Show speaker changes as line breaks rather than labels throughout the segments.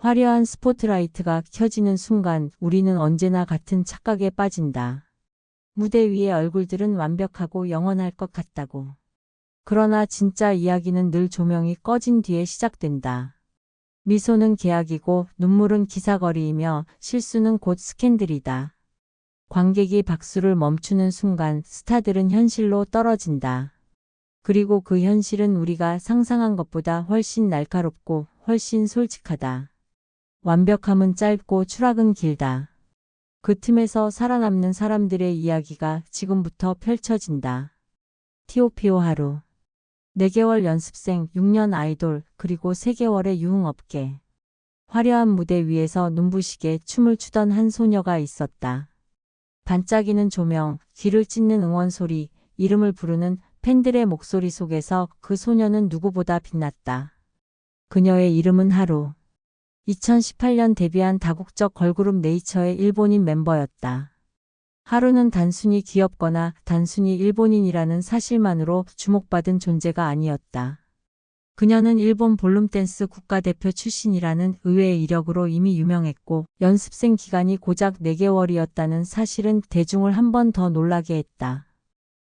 화려한 스포트라이트가 켜지는 순간 우리는 언제나 같은 착각에 빠진다. 무대 위의 얼굴들은 완벽하고 영원할 것 같다고. 그러나 진짜 이야기는 늘 조명이 꺼진 뒤에 시작된다. 미소는 계약이고 눈물은 기사거리이며 실수는 곧 스캔들이다. 관객이 박수를 멈추는 순간 스타들은 현실로 떨어진다. 그리고 그 현실은 우리가 상상한 것보다 훨씬 날카롭고 훨씬 솔직하다. 완벽함은 짧고 추락은 길다. 그 틈에서 살아남는 사람들의 이야기가 지금부터 펼쳐진다. TOPO 하루. 4개월 연습생, 6년 아이돌, 그리고 3개월의 유흥업계. 화려한 무대 위에서 눈부시게 춤을 추던 한 소녀가 있었다. 반짝이는 조명, 귀를 찢는 응원 소리, 이름을 부르는 팬들의 목소리 속에서 그 소녀는 누구보다 빛났다. 그녀의 이름은 하루. 2018년 데뷔한 다국적 걸그룹 네이처의 일본인 멤버였다. 하루는 단순히 귀엽거나 단순히 일본인이라는 사실만으로 주목받은 존재가 아니었다. 그녀는 일본 볼룸댄스 국가대표 출신이라는 의외의 이력으로 이미 유명했고 연습생 기간이 고작 4개월이었다는 사실은 대중을 한 번 더 놀라게 했다.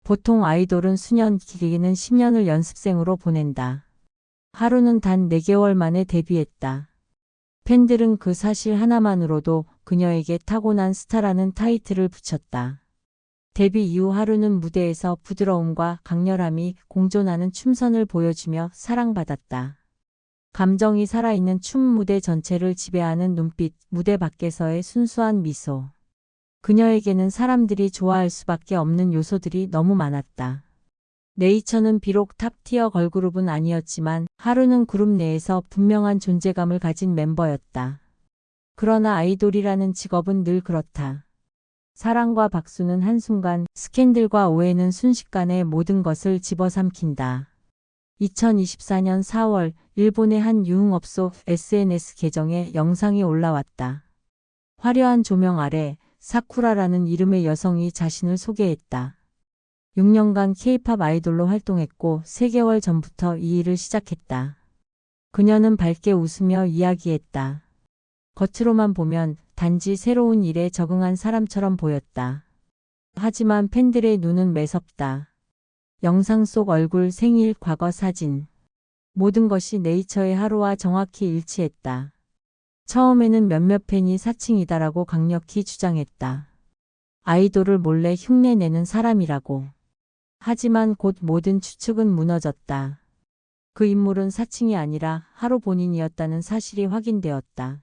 보통 아이돌은 수년, 길게는 10년을 연습생으로 보낸다. 하루는 단 4개월 만에 데뷔했다. 팬들은 그 사실 하나만으로도 그녀에게 타고난 스타라는 타이틀을 붙였다. 데뷔 이후 하루는 무대에서 부드러움과 강렬함이 공존하는 춤선을 보여주며 사랑받았다. 감정이 살아있는 춤 무대 전체를 지배하는 눈빛, 무대 밖에서의 순수한 미소. 그녀에게는 사람들이 좋아할 수밖에 없는 요소들이 너무 많았다. 네이처는 비록 탑티어 걸그룹은 아니었지만 하루는 그룹 내에서 분명한 존재감을 가진 멤버였다. 그러나 아이돌이라는 직업은 늘 그렇다. 사랑과 박수는 한순간, 스캔들과 오해는 순식간에 모든 것을 집어삼킨다. 2024년 4월 일본의 한 유흥업소 SNS 계정에 영상이 올라왔다. 화려한 조명 아래 사쿠라라는 이름의 여성이 자신을 소개했다. 6년간 K-팝 아이돌로 활동했고 3개월 전부터 이 일을 시작했다. 그녀는 밝게 웃으며 이야기했다. 겉으로만 보면 단지 새로운 일에 적응한 사람처럼 보였다. 하지만 팬들의 눈은 매섭다. 영상 속 얼굴, 생일, 과거 사진. 모든 것이 네이처의 하루와 정확히 일치했다. 처음에는 몇몇 팬이 사칭이다라고 강력히 주장했다. 아이돌을 몰래 흉내내는 사람이라고. 하지만 곧 모든 추측은 무너졌다. 그 인물은 사칭이 아니라 하루 본인이었다는 사실이 확인되었다.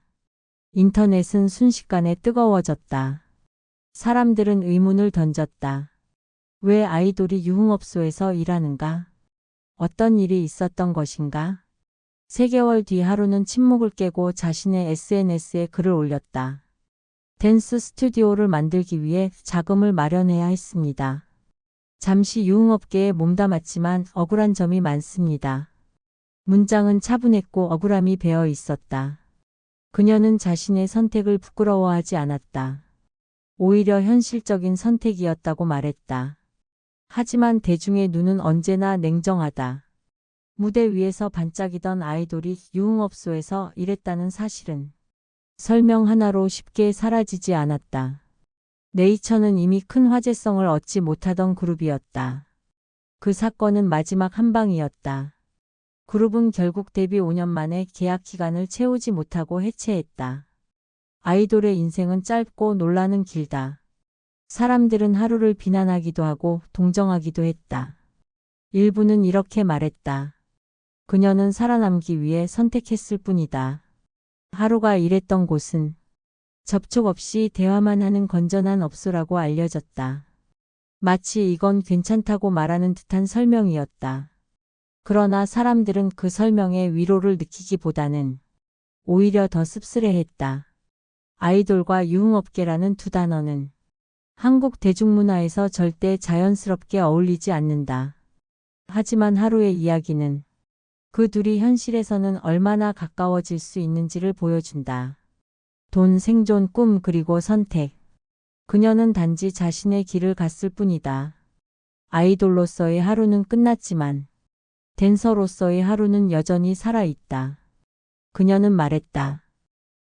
인터넷은 순식간에 뜨거워졌다. 사람들은 의문을 던졌다. 왜 아이돌이 유흥업소에서 일하는가? 어떤 일이 있었던 것인가? 3개월 뒤 하루는 침묵을 깨고 자신의 SNS에 글을 올렸다. 댄스 스튜디오를 만들기 위해 자금을 마련해야 했습니다. 잠시 유흥업계에 몸담았지만 억울한 점이 많습니다. 문장은 차분했고 억울함이 배어 있었다. 그녀는 자신의 선택을 부끄러워하지 않았다. 오히려 현실적인 선택이었다고 말했다. 하지만 대중의 눈은 언제나 냉정하다. 무대 위에서 반짝이던 아이돌이 유흥업소에서 일했다는 사실은 설명 하나로 쉽게 사라지지 않았다. 네이처는 이미 큰 화제성을 얻지 못하던 그룹이었다. 그 사건은 마지막 한 방이었다. 그룹은 결국 데뷔 5년 만에 계약 기간을 채우지 못하고 해체했다. 아이돌의 인생은 짧고 논란은 길다. 사람들은 하루를 비난하기도 하고 동정하기도 했다. 일부는 이렇게 말했다. 그녀는 살아남기 위해 선택했을 뿐이다. 하루가 일했던 곳은 접촉 없이 대화만 하는 건전한 업소라고 알려졌다. 마치 이건 괜찮다고 말하는 듯한 설명이었다. 그러나 사람들은 그 설명에 위로를 느끼기보다는 오히려 더 씁쓸해했다. 아이돌과 유흥업계라는 두 단어는 한국 대중문화에서 절대 자연스럽게 어울리지 않는다. 하지만 하루의 이야기는 그 둘이 현실에서는 얼마나 가까워질 수 있는지를 보여준다. 돈, 생존, 꿈, 그리고 선택. 그녀는 단지 자신의 길을 갔을 뿐이다. 아이돌로서의 하루는 끝났지만 댄서로서의 하루는 여전히 살아있다. 그녀는 말했다.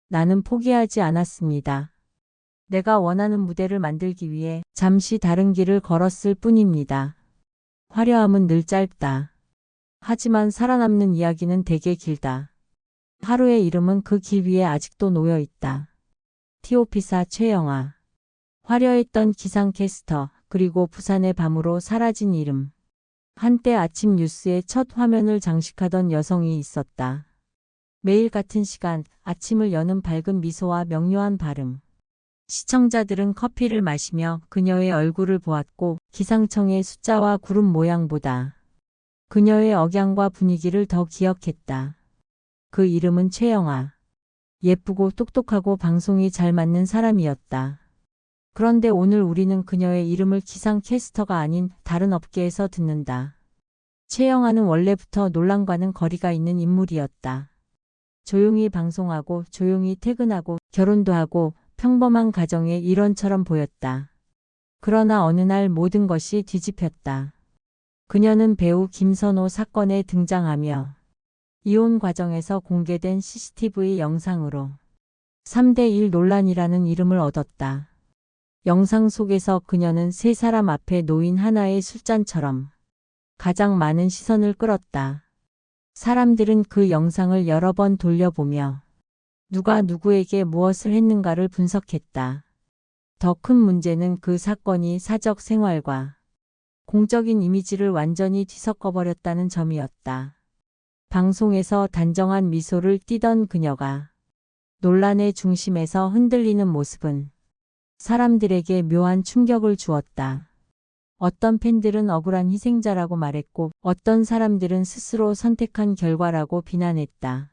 나는 포기하지 않았습니다. 내가 원하는 무대를 만들기 위해 잠시 다른 길을 걸었을 뿐입니다. 화려함은 늘 짧다. 하지만 살아남는 이야기는 되게 길다. 하루의 이름은 그 길 위에 아직도 놓여 있다. 티오피사 최영아. 화려했던 기상캐스터, 그리고 부산의 밤으로 사라진 이름. 한때 아침 뉴스의 첫 화면을 장식하던 여성이 있었다. 매일 같은 시간, 아침을 여는 밝은 미소와 명료한 발음. 시청자들은 커피를 마시며 그녀의 얼굴을 보았고 기상청의 숫자와 구름 모양보다 그녀의 억양과 분위기를 더 기억했다. 그 이름은 최영아. 예쁘고 똑똑하고 방송이 잘 맞는 사람이었다. 그런데 오늘 우리는 그녀의 이름을 기상캐스터가 아닌 다른 업계에서 듣는다. 최영아는 원래부터 논란과는 거리가 있는 인물이었다. 조용히 방송하고 조용히 퇴근하고 결혼도 하고 평범한 가정의 일원처럼 보였다. 그러나 어느 날 모든 것이 뒤집혔다. 그녀는 배우 김선호 사건에 등장하며 이혼 과정에서 공개된 CCTV 영상으로 3대1 논란이라는 이름을 얻었다. 영상 속에서 그녀는 세 사람 앞에 놓인 하나의 술잔처럼 가장 많은 시선을 끌었다. 사람들은 그 영상을 여러 번 돌려보며 누가 누구에게 무엇을 했는가를 분석했다. 더 큰 문제는 그 사건이 사적 생활과 공적인 이미지를 완전히 뒤섞어버렸다는 점이었다. 방송에서 단정한 미소를 띠던 그녀가 논란의 중심에서 흔들리는 모습은 사람들에게 묘한 충격을 주었다. 어떤 팬들은 억울한 희생자라고 말했고 어떤 사람들은 스스로 선택한 결과라고 비난했다.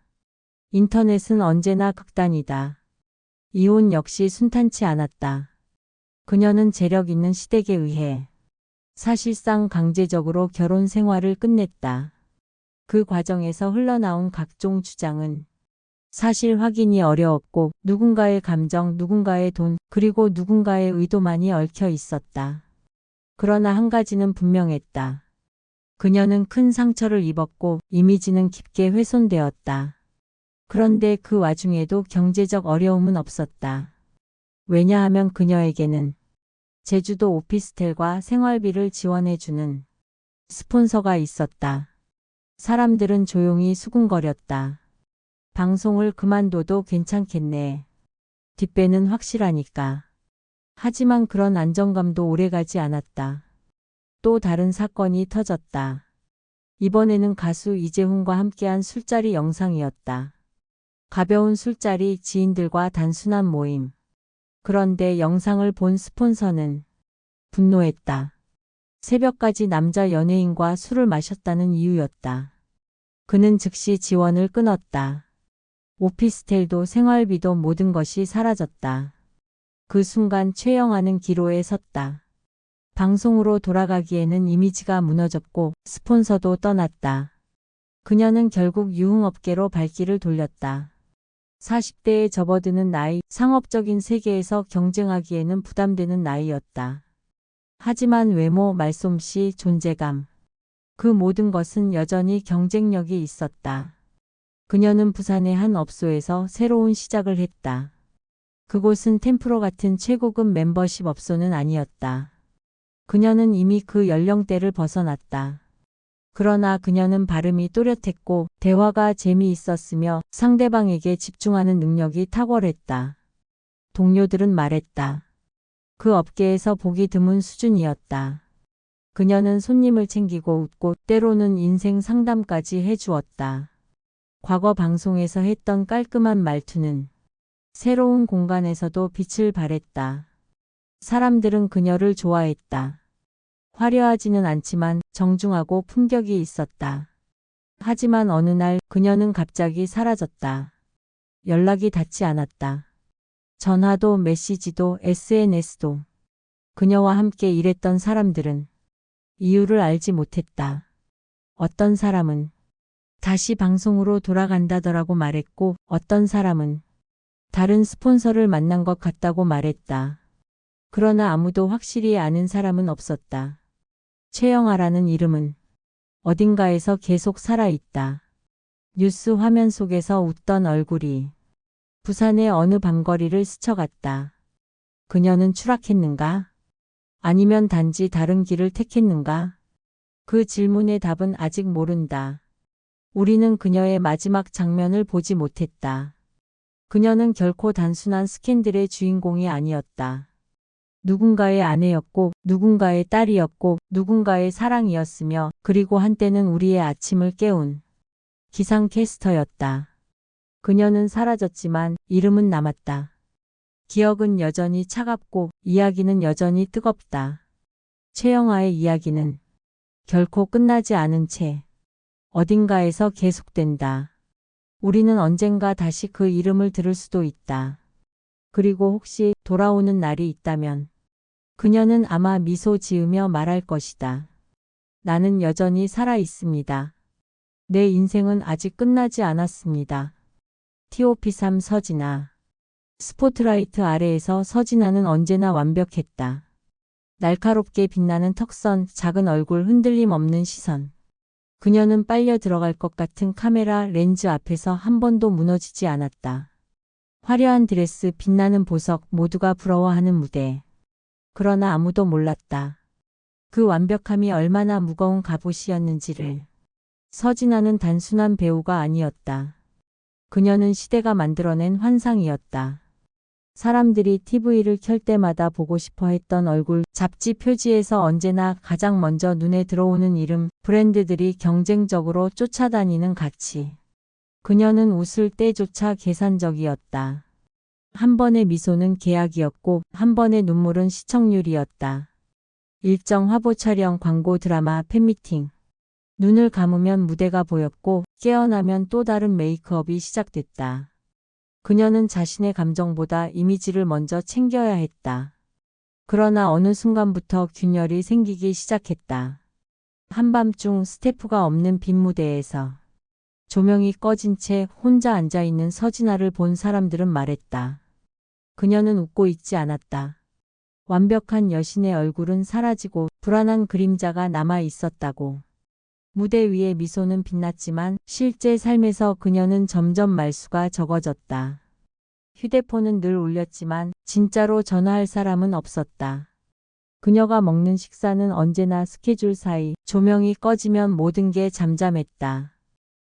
인터넷은 언제나 극단이다. 이혼 역시 순탄치 않았다. 그녀는 재력 있는 시댁에 의해 사실상 강제적으로 결혼 생활을 끝냈다. 그 과정에서 흘러나온 각종 주장은 사실 확인이 어려웠고 누군가의 감정, 누군가의 돈, 그리고 누군가의 의도만이 얽혀 있었다. 그러나 한 가지는 분명했다. 그녀는 큰 상처를 입었고 이미지는 깊게 훼손되었다. 그런데 그 와중에도 경제적 어려움은 없었다. 왜냐하면 그녀에게는 제주도 오피스텔과 생활비를 지원해주는 스폰서가 있었다. 사람들은 조용히 수군거렸다. 방송을 그만둬도 괜찮겠네. 뒷배는 확실하니까. 하지만 그런 안정감도 오래가지 않았다. 또 다른 사건이 터졌다. 이번에는 가수 이재훈과 함께한 술자리 영상이었다. 가벼운 술자리, 지인들과 단순한 모임. 그런데 영상을 본 스폰서는 분노했다. 새벽까지 남자 연예인과 술을 마셨다는 이유였다. 그는 즉시 지원을 끊었다. 오피스텔도 생활비도 모든 것이 사라졌다. 그 순간 최영아는 기로에 섰다. 방송으로 돌아가기에는 이미지가 무너졌고 스폰서도 떠났다. 그녀는 결국 유흥업계로 발길을 돌렸다. 40대에 접어드는 나이, 상업적인 세계에서 경쟁하기에는 부담되는 나이였다. 하지만 외모, 말솜씨, 존재감. 그 모든 것은 여전히 경쟁력이 있었다. 그녀는 부산의 한 업소에서 새로운 시작을 했다. 그곳은 템프로 같은 최고급 멤버십 업소는 아니었다. 그녀는 이미 그 연령대를 벗어났다. 그러나 그녀는 발음이 또렷했고 대화가 재미있었으며 상대방에게 집중하는 능력이 탁월했다. 동료들은 말했다. 그 업계에서 보기 드문 수준이었다. 그녀는 손님을 챙기고 웃고 때로는 인생 상담까지 해주었다. 과거 방송에서 했던 깔끔한 말투는 새로운 공간에서도 빛을 발했다. 사람들은 그녀를 좋아했다. 화려하지는 않지만 정중하고 품격이 있었다. 하지만 어느 날 그녀는 갑자기 사라졌다. 연락이 닿지 않았다. 전화도 메시지도 SNS도. 그녀와 함께 일했던 사람들은 이유를 알지 못했다. 어떤 사람은 다시 방송으로 돌아간다더라고 말했고 어떤 사람은 다른 스폰서를 만난 것 같다고 말했다. 그러나 아무도 확실히 아는 사람은 없었다. 최영아라는 이름은 어딘가에서 계속 살아있다. 뉴스 화면 속에서 웃던 얼굴이 부산의 어느 밤거리를 스쳐갔다. 그녀는 추락했는가? 아니면 단지 다른 길을 택했는가? 그 질문의 답은 아직 모른다. 우리는 그녀의 마지막 장면을 보지 못했다. 그녀는 결코 단순한 스캔들의 주인공이 아니었다. 누군가의 아내였고, 누군가의 딸이었고, 누군가의 사랑이었으며, 그리고 한때는 우리의 아침을 깨운 기상캐스터였다. 그녀는 사라졌지만 이름은 남았다. 기억은 여전히 차갑고 이야기는 여전히 뜨겁다. 최영아의 이야기는 결코 끝나지 않은 채 어딘가에서 계속된다. 우리는 언젠가 다시 그 이름을 들을 수도 있다. 그리고 혹시 돌아오는 날이 있다면 그녀는 아마 미소 지으며 말할 것이다. 나는 여전히 살아 있습니다. 내 인생은 아직 끝나지 않았습니다. TOP3 서진아. 스포트라이트 아래에서 서진아는 언제나 완벽했다. 날카롭게 빛나는 턱선, 작은 얼굴, 흔들림 없는 시선. 그녀는 빨려 들어갈 것 같은 카메라 렌즈 앞에서 한 번도 무너지지 않았다. 화려한 드레스, 빛나는 보석, 모두가 부러워하는 무대. 그러나 아무도 몰랐다. 그 완벽함이 얼마나 무거운 갑옷이었는지를. 서진아는 단순한 배우가 아니었다. 그녀는 시대가 만들어낸 환상이었다. 사람들이 TV를 켤 때마다 보고 싶어 했던 얼굴, 잡지 표지에서 언제나 가장 먼저 눈에 들어오는 이름, 브랜드들이 경쟁적으로 쫓아다니는 가치. 그녀는 웃을 때조차 계산적이었다. 한 번의 미소는 계약이었고, 한 번의 눈물은 시청률이었다. 일정 화보 촬영, 광고, 드라마, 팬미팅. 눈을 감으면 무대가 보였고, 깨어나면 또 다른 메이크업이 시작됐다. 그녀는 자신의 감정보다 이미지를 먼저 챙겨야 했다. 그러나 어느 순간부터 균열이 생기기 시작했다. 한밤중 스태프가 없는 빈 무대에서 조명이 꺼진 채 혼자 앉아있는 서진아를 본 사람들은 말했다. 그녀는 웃고 있지 않았다. 완벽한 여신의 얼굴은 사라지고 불안한 그림자가 남아 있었다고. 무대 위의 미소는 빛났지만 실제 삶에서 그녀는 점점 말수가 적어졌다. 휴대폰은 늘 울렸지만 진짜로 전화할 사람은 없었다. 그녀가 먹는 식사는 언제나 스케줄 사이, 조명이 꺼지면 모든 게 잠잠했다.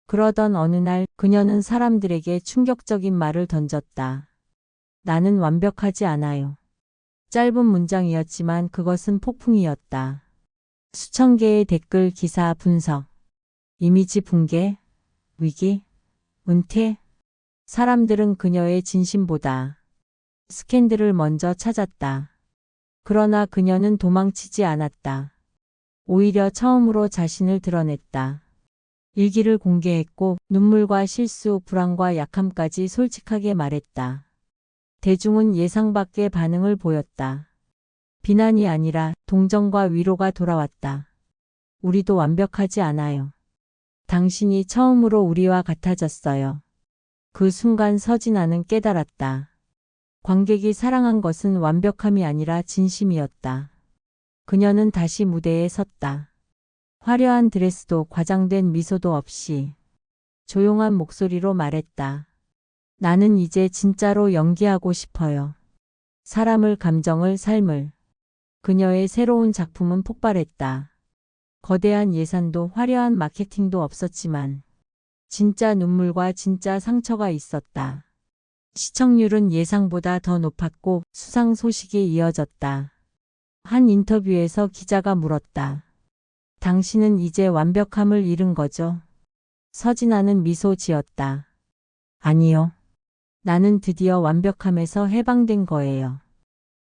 그러던 어느 날 그녀는 사람들에게 충격적인 말을 던졌다. 나는 완벽하지 않아요. 짧은 문장이었지만 그것은 폭풍이었다. 수천 개의 댓글, 기사, 분석, 이미지 붕괴, 위기, 은퇴. 사람들은 그녀의 진심보다 스캔들을 먼저 찾았다. 그러나 그녀는 도망치지 않았다. 오히려 처음으로 자신을 드러냈다. 일기를 공개했고 눈물과 실수, 불안과 약함까지 솔직하게 말했다. 대중은 예상 밖의 반응을 보였다. 비난이 아니라 동정과 위로가 돌아왔다. 우리도 완벽하지 않아요. 당신이 처음으로 우리와 같아졌어요. 그 순간 서진아는 깨달았다. 관객이 사랑한 것은 완벽함이 아니라 진심이었다. 그녀는 다시 무대에 섰다. 화려한 드레스도 과장된 미소도 없이 조용한 목소리로 말했다. 나는 이제 진짜로 연기하고 싶어요. 사람을, 감정을, 삶을. 그녀의 새로운 작품은 폭발했다. 거대한 예산도 화려한 마케팅도 없었지만 진짜 눈물과 진짜 상처가 있었다. 시청률은 예상보다 더 높았고 수상 소식이 이어졌다. 한 인터뷰에서 기자가 물었다. 당신은 이제 완벽함을 잃은 거죠? 서진아는 미소 지었다. 아니요. 나는 드디어 완벽함에서 해방된 거예요.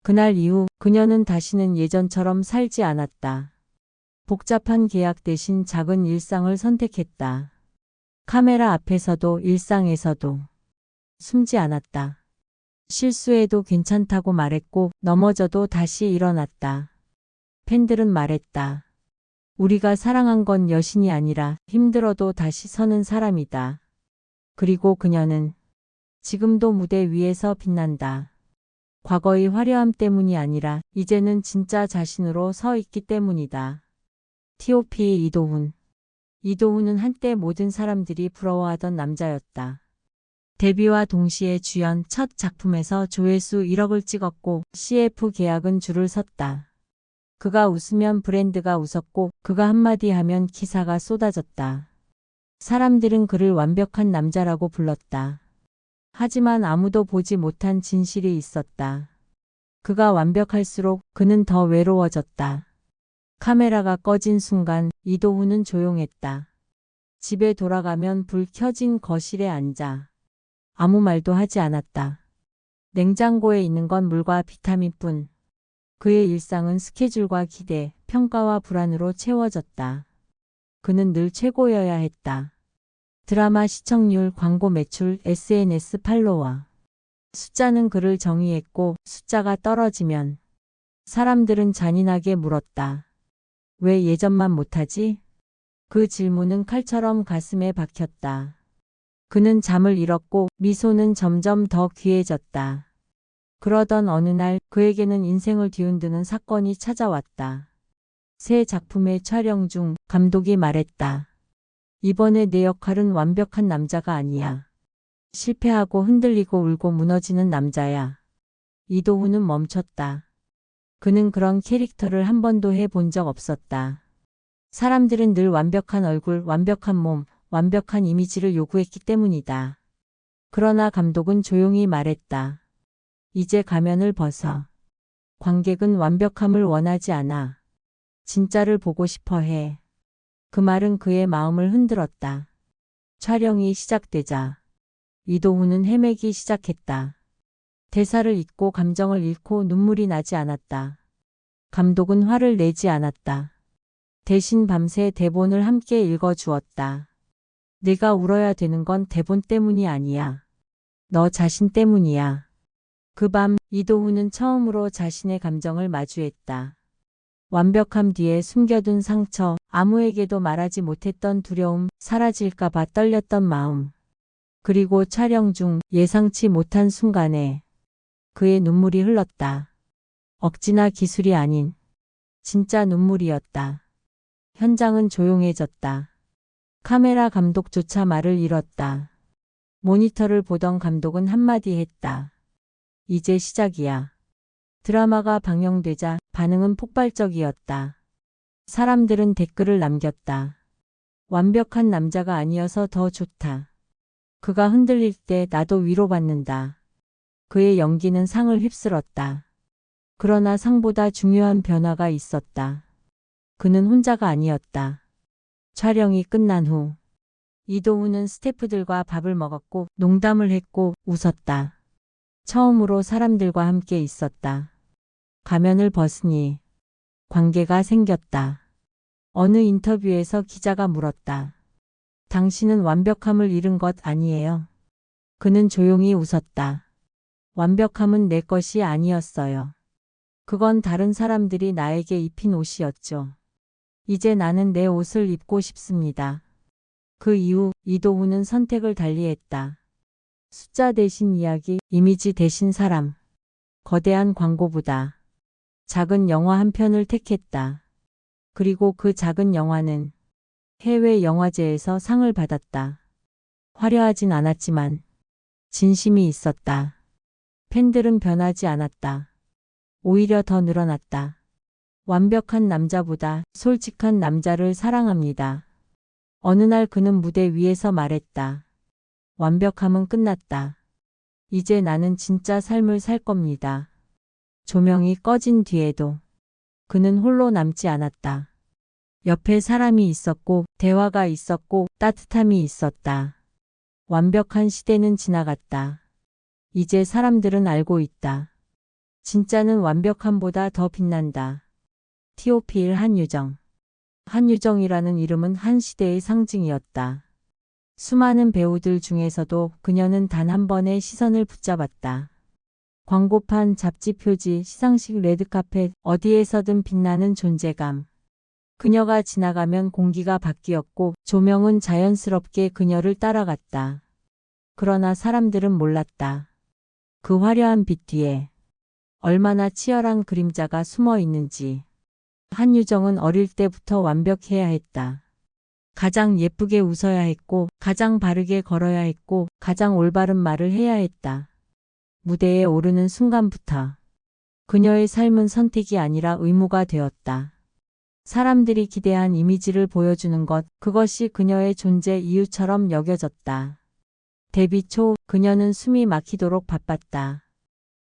그날 이후 그녀는 다시는 예전처럼 살지 않았다. 복잡한 계약 대신 작은 일상을 선택했다. 카메라 앞에서도 일상에서도 숨지 않았다. 실수해도 괜찮다고 말했고 넘어져도 다시 일어났다. 팬들은 말했다. 우리가 사랑한 건 여신이 아니라 힘들어도 다시 서는 사람이다. 그리고 그녀는 지금도 무대 위에서 빛난다. 과거의 화려함 때문이 아니라 이제는 진짜 자신으로 서 있기 때문이다. TOP 이도훈. 이도훈은 한때 모든 사람들이 부러워하던 남자였다. 데뷔와 동시에 주연 첫 작품에서 조회수 1억을 찍었고 CF 계약은 줄을 섰다. 그가 웃으면 브랜드가 웃었고 그가 한마디 하면 기사가 쏟아졌다. 사람들은 그를 완벽한 남자라고 불렀다. 하지만 아무도 보지 못한 진실이 있었다. 그가 완벽할수록 그는 더 외로워졌다. 카메라가 꺼진 순간 이도훈은 조용했다. 집에 돌아가면 불 켜진 거실에 앉아 아무 말도 하지 않았다. 냉장고에 있는 건 물과 비타민뿐. 그의 일상은 스케줄과 기대, 평가와 불안으로 채워졌다. 그는 늘 최고여야 했다. 드라마 시청률, 광고 매출, SNS 팔로워. 숫자는 그를 정의했고 숫자가 떨어지면 사람들은 잔인하게 물었다. 왜 예전만 못하지? 그 질문은 칼처럼 가슴에 박혔다. 그는 잠을 잃었고 미소는 점점 더 귀해졌다. 그러던 어느 날 그에게는 인생을 뒤흔드는 사건이 찾아왔다. 새 작품의 촬영 중 감독이 말했다. 이번에 내 역할은 완벽한 남자가 아니야. 실패하고 흔들리고 울고 무너지는 남자야. 이도훈은 멈췄다. 그는 그런 캐릭터를 한 번도 해본 적 없었다. 사람들은 늘 완벽한 얼굴, 완벽한 몸, 완벽한 이미지를 요구했기 때문이다. 그러나 감독은 조용히 말했다. 이제 가면을 벗어. 관객은 완벽함을 원하지 않아. 진짜를 보고 싶어 해. 그 말은 그의 마음을 흔들었다. 촬영이 시작되자 이도훈은 헤매기 시작했다. 대사를 잊고 감정을 잃고 눈물이 나지 않았다. 감독은 화를 내지 않았다. 대신 밤새 대본을 함께 읽어주었다. 네가 울어야 되는 건 대본 때문이 아니야. 너 자신 때문이야. 그 밤 이도훈은 처음으로 자신의 감정을 마주했다. 완벽함 뒤에 숨겨둔 상처, 아무에게도 말하지 못했던 두려움, 사라질까봐 떨렸던 마음. 그리고 촬영 중 예상치 못한 순간에 그의 눈물이 흘렀다. 억지나 기술이 아닌 진짜 눈물이었다. 현장은 조용해졌다. 카메라 감독조차 말을 잃었다. 모니터를 보던 감독은 한마디 했다. 이제 시작이야. 드라마가 방영되자 반응은 폭발적이었다. 사람들은 댓글을 남겼다. 완벽한 남자가 아니어서 더 좋다. 그가 흔들릴 때 나도 위로받는다. 그의 연기는 상을 휩쓸었다. 그러나 상보다 중요한 변화가 있었다. 그는 혼자가 아니었다. 촬영이 끝난 후 이도훈은 스태프들과 밥을 먹었고 농담을 했고 웃었다. 처음으로 사람들과 함께 있었다. 가면을 벗으니 관계가 생겼다. 어느 인터뷰에서 기자가 물었다. 당신은 완벽함을 잃은 것 아니에요? 그는 조용히 웃었다. 완벽함은 내 것이 아니었어요. 그건 다른 사람들이 나에게 입힌 옷이었죠. 이제 나는 내 옷을 입고 싶습니다. 그 이후 이도훈은 선택을 달리했다. 숫자 대신 이야기, 이미지 대신 사람. 거대한 광고보다 작은 영화 한 편을 택했다. 그리고 그 작은 영화는 해외 영화제에서 상을 받았다. 화려하진 않았지만 진심이 있었다. 팬들은 변하지 않았다. 오히려 더 늘어났다. 완벽한 남자보다 솔직한 남자를 사랑합니다. 어느 날 그는 무대 위에서 말했다. 완벽함은 끝났다. 이제 나는 진짜 삶을 살 겁니다. 조명이 꺼진 뒤에도 그는 홀로 남지 않았다. 옆에 사람이 있었고 대화가 있었고 따뜻함이 있었다. 완벽한 시대는 지나갔다. 이제 사람들은 알고 있다. 진짜는 완벽함보다 더 빛난다. 티오피일 한유정. 한유정이라는 이름은 한 시대의 상징이었다. 수많은 배우들 중에서도 그녀는 단 한 번의 시선을 붙잡았다. 광고판, 잡지 표지, 시상식 레드카펫, 어디에서든 빛나는 존재감. 그녀가 지나가면 공기가 바뀌었고 조명은 자연스럽게 그녀를 따라갔다. 그러나 사람들은 몰랐다. 그 화려한 빛 뒤에 얼마나 치열한 그림자가 숨어 있는지. 한유정은 어릴 때부터 완벽해야 했다. 가장 예쁘게 웃어야 했고, 가장 바르게 걸어야 했고, 가장 올바른 말을 해야 했다. 무대에 오르는 순간부터 그녀의 삶은 선택이 아니라 의무가 되었다. 사람들이 기대한 이미지를 보여주는 것, 그것이 그녀의 존재 이유처럼 여겨졌다. 데뷔 초 그녀는 숨이 막히도록 바빴다.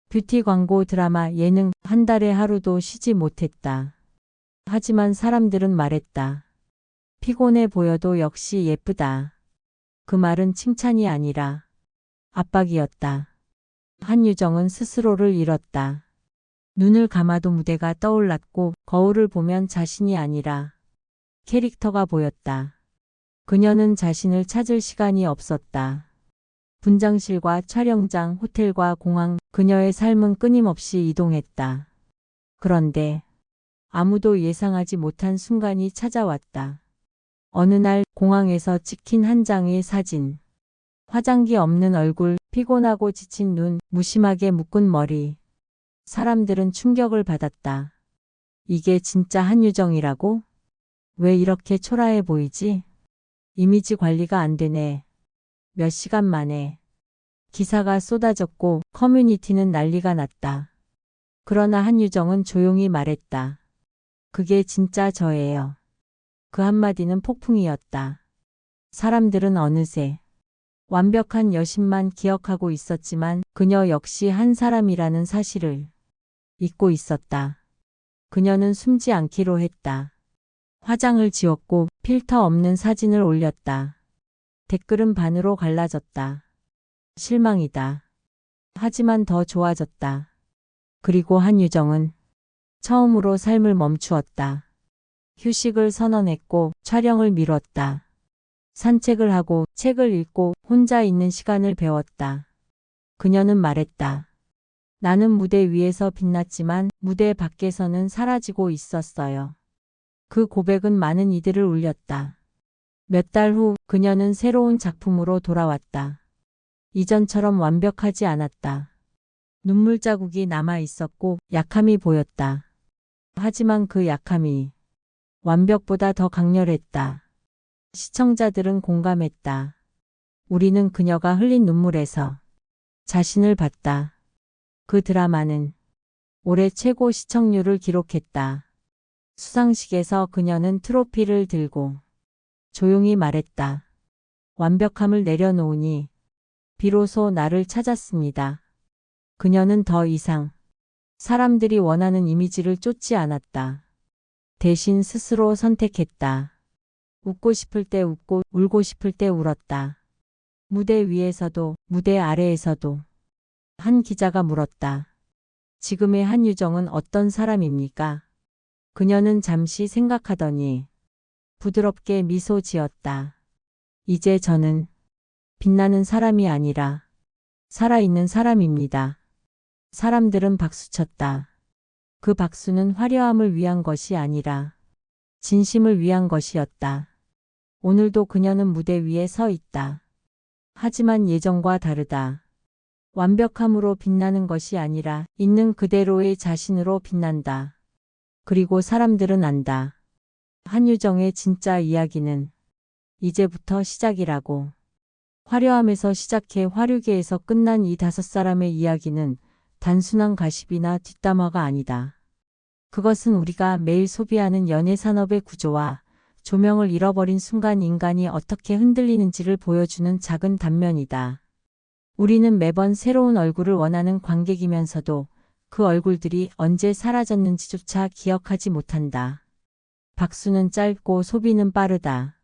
뷰티 광고, 드라마, 예능, 한 달에 하루도 쉬지 못했다. 하지만 사람들은 말했다. 피곤해 보여도 역시 예쁘다. 그 말은 칭찬이 아니라 압박이었다. 한유정은 스스로를 잃었다. 눈을 감아도 무대가 떠올랐고 거울을 보면 자신이 아니라 캐릭터가 보였다. 그녀는 자신을 찾을 시간이 없었다. 분장실과 촬영장, 호텔과 공항, 그녀의 삶은 끊임없이 이동했다. 그런데 아무도 예상하지 못한 순간이 찾아왔다. 어느 날 공항에서 찍힌 한 장의 사진. 화장기 없는 얼굴, 피곤하고 지친 눈, 무심하게 묶은 머리. 사람들은 충격을 받았다. 이게 진짜 한유정이라고? 왜 이렇게 초라해 보이지? 이미지 관리가 안 되네. 몇 시간 만에 기사가 쏟아졌고 커뮤니티는 난리가 났다. 그러나 한유정은 조용히 말했다. 그게 진짜 저예요. 그 한마디는 폭풍이었다. 사람들은 어느새 완벽한 여신만 기억하고 있었지만 그녀 역시 한 사람이라는 사실을 잊고 있었다. 그녀는 숨지 않기로 했다. 화장을 지웠고 필터 없는 사진을 올렸다. 댓글은 반으로 갈라졌다. 실망이다. 하지만 더 좋아졌다. 그리고 한유정은 처음으로 삶을 멈추었다. 휴식을 선언했고 촬영을 미뤘다. 산책을 하고 책을 읽고 혼자 있는 시간을 배웠다. 그녀는 말했다. 나는 무대 위에서 빛났지만 무대 밖에서는 사라지고 있었어요. 그 고백은 많은 이들을 울렸다. 몇 달 후 그녀는 새로운 작품으로 돌아왔다. 이전처럼 완벽하지 않았다. 눈물 자국이 남아 있었고 약함이 보였다. 하지만 그 약함이 완벽보다 더 강렬했다. 시청자들은 공감했다. 우리는 그녀가 흘린 눈물에서 자신을 봤다. 그 드라마는 올해 최고 시청률을 기록했다. 수상식에서 그녀는 트로피를 들고 조용히 말했다. 완벽함을 내려놓으니 비로소 나를 찾았습니다. 그녀는 더 이상 사람들이 원하는 이미지를 쫓지 않았다. 대신 스스로 선택했다. 웃고 싶을 때 웃고 울고 싶을 때 울었다. 무대 위에서도 무대 아래에서도. 한 기자가 물었다. 지금의 한유정은 어떤 사람입니까? 그녀는 잠시 생각하더니 부드럽게 미소 지었다. 이제 저는 빛나는 사람이 아니라 살아있는 사람입니다. 사람들은 박수쳤다. 그 박수는 화려함을 위한 것이 아니라 진심을 위한 것이었다. 오늘도 그녀는 무대 위에 서 있다. 하지만 예전과 다르다. 완벽함으로 빛나는 것이 아니라 있는 그대로의 자신으로 빛난다. 그리고 사람들은 안다. 한유정의 진짜 이야기는 이제부터 시작이라고. 화려함에서 시작해 화류계에서 끝난 이 5사람의 이야기는 단순한 가십이나 뒷담화가 아니다. 그것은 우리가 매일 소비하는 연예산업의 구조와 조명을 잃어버린 순간 인간이 어떻게 흔들리는지를 보여주는 작은 단면이다. 우리는 매번 새로운 얼굴을 원하는 관객이면서도 그 얼굴들이 언제 사라졌는지조차 기억하지 못한다. 박수는 짧고 소비는 빠르다.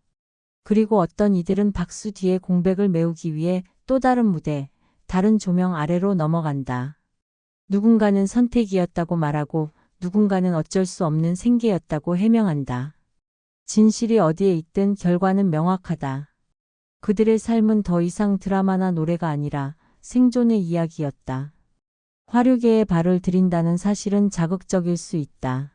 그리고 어떤 이들은 박수 뒤에 공백을 메우기 위해 또 다른 무대, 다른 조명 아래로 넘어간다. 누군가는 선택이었다고 말하고 누군가는 어쩔 수 없는 생계였다고 해명한다. 진실이 어디에 있든 결과는 명확하다. 그들의 삶은 더 이상 드라마나 노래가 아니라 생존의 이야기였다. 화류계에 발을 들인다는 사실은 자극적일 수 있다.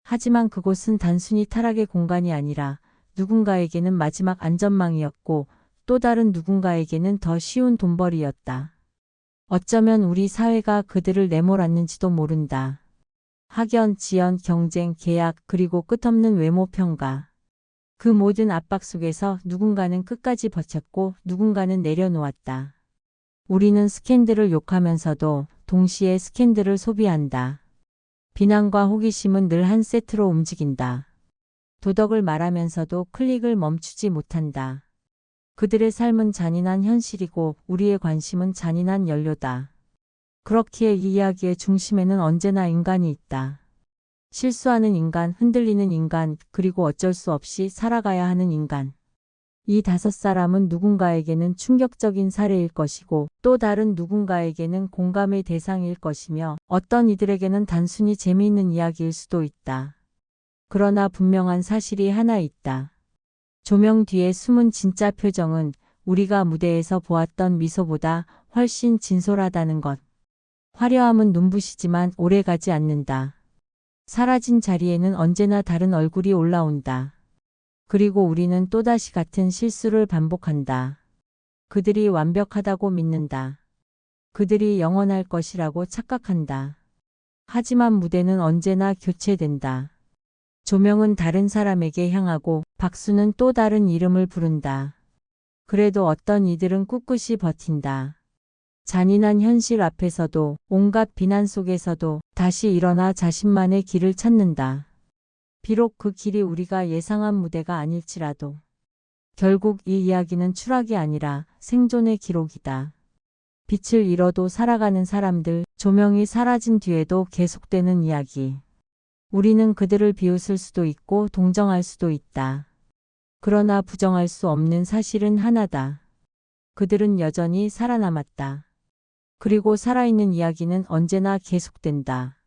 하지만 그곳은 단순히 타락의 공간이 아니라 누군가에게는 마지막 안전망이었고 또 다른 누군가에게는 더 쉬운 돈벌이였다. 어쩌면 우리 사회가 그들을 내몰았는지도 모른다. 학연, 지연, 경쟁, 계약, 그리고 끝없는 외모 평가. 그 모든 압박 속에서 누군가는 끝까지 버텼고 누군가는 내려놓았다. 우리는 스캔들을 욕하면서도 동시에 스캔들을 소비한다. 비난과 호기심은 늘 한 세트로 움직인다. 도덕을 말하면서도 클릭을 멈추지 못한다. 그들의 삶은 잔인한 현실이고 우리의 관심은 잔인한 연료다. 그렇기에 이 이야기의 중심에는 언제나 인간이 있다. 실수하는 인간, 흔들리는 인간, 그리고 어쩔 수 없이 살아가야 하는 인간. 이 5사람은 누군가에게는 충격적인 사례일 것이고 또 다른 누군가에게는 공감의 대상일 것이며 어떤 이들에게는 단순히 재미있는 이야기일 수도 있다. 그러나 분명한 사실이 하나 있다. 조명 뒤에 숨은 진짜 표정은 우리가 무대에서 보았던 미소보다 훨씬 진솔하다는 것. 화려함은 눈부시지만 오래가지 않는다. 사라진 자리에는 언제나 다른 얼굴이 올라온다. 그리고 우리는 또다시 같은 실수를 반복한다. 그들이 완벽하다고 믿는다. 그들이 영원할 것이라고 착각한다. 하지만 무대는 언제나 교체된다. 조명은 다른 사람에게 향하고 박수는 또 다른 이름을 부른다. 그래도 어떤 이들은 꿋꿋이 버틴다. 잔인한 현실 앞에서도 온갖 비난 속에서도 다시 일어나 자신만의 길을 찾는다. 비록 그 길이 우리가 예상한 무대가 아닐지라도 결국 이 이야기는 추락이 아니라 생존의 기록이다. 빛을 잃어도 살아가는 사람들, 조명이 사라진 뒤에도 계속되는 이야기. 우리는 그들을 비웃을 수도 있고 동정할 수도 있다. 그러나 부정할 수 없는 사실은 하나다. 그들은 여전히 살아남았다. 그리고 살아있는 이야기는 언제나 계속된다.